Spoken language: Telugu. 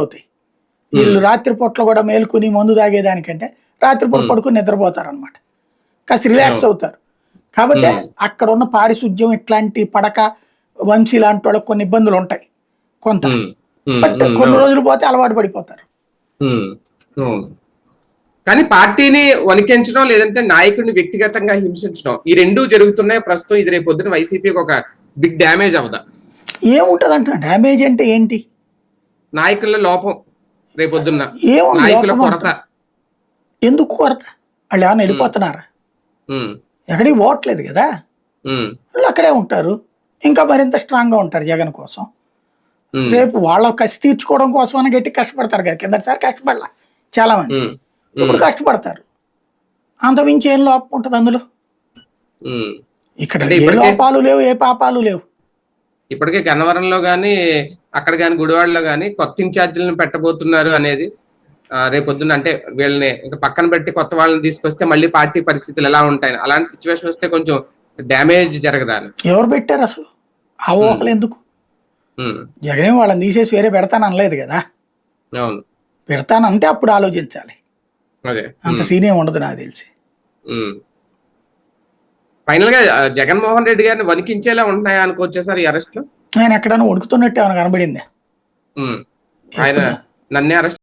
అవుతాయి. వీళ్ళు రాత్రిపూట్ల కూడా మేలుకుని మందు తాగేదానికంటే రాత్రిపూట పడుకుని నిద్రపోతారనమాట. కాస్త రిలాక్స్ అవుతారు. కాకపోతే అక్కడ ఉన్న పారిశుద్ధ్యం ఇట్లాంటి పడక వంశీ లాంటి వాళ్ళకి కొన్ని ఇబ్బందులు ఉంటాయి కొంత. బట్ కొన్ని రోజులు పోతే అలవాటు పడిపోతారు. కానీ పార్టీని వణికించడం లేదంటే నాయకుడిని వ్యక్తిగతంగా హింసించడం ఈ రెండు జరుగుతున్నాయి ప్రస్తుతం. ఇది రేపు పొద్దున వైసీపీకి ఒక బిగ్ డ్యామేజ్ అవుదా? ఏముంటది అంట డ్యామేజ్ అంటే ఏంటి? నాయకుల లోపం రేపొద్దున్న నాయకుల కొరత. ఎందుకు కొరత? వాళ్ళు ఏమైనా వెళ్ళిపోతున్నారా? ఎక్కడికి పోవట్లేదు కదా, వాళ్ళు అక్కడే ఉంటారు. ఇంకా మరింత స్ట్రాంగ్ గా ఉంటారు జగన్ కోసం. రేపు వాళ్ళ కసి తీర్చుకోవడం కోసం అని గట్టి కష్టపడతారు కదా. కిందటిసారి కష్టపడాల చాలా మంది, ఇప్పుడు కష్టపడతారు. అంతమించి ఏం లోపం ఉంటుంది అందులో? ఇక్కడ ఏ లోపాలు లేవు, ఏ పాపాలు లేవు. ఇప్పటికే గన్నవరంలో గానీ అక్కడ గాని గుడివాడలో గానీ కొత్త ఇన్ఛార్జీలను పెట్టబోతున్నారు అనేది రేపొద్దున. అంటే వీళ్ళని ఇంకా పక్కన పెట్టి కొత్త వాళ్ళని తీసుకొస్తే మళ్ళీ పార్టీ పరిస్థితులు ఎలా ఉంటాయి, అలాంటి సిచ్యువేషన్ వస్తే కొంచెం డ్యామేజ్ జరగదా? ఎవరు పెట్టారు అసలు ఆ ఊహలు? ఎందుకు? జగన్ వాళ్ళని తీసేసి వేరే పెడతాను అనలేదు కదా. అవును, పెడతానంటే అప్పుడు ఆలోచించాలి. అంత సీనియం ఉండదు నాకు తెలిసి. ఫైనల్ గా జగన్మోహన్ రెడ్డి గారిని వణికించేలా ఉంటున్నాయా అనుకోవచ్చా సార్ ఈ అరెస్ట్ లో? ఆయన ఎక్కడైనా వణుకుతున్నట్టు ఏమైనా కనబడిందా? ఆయన నన్నే అరెస్ట్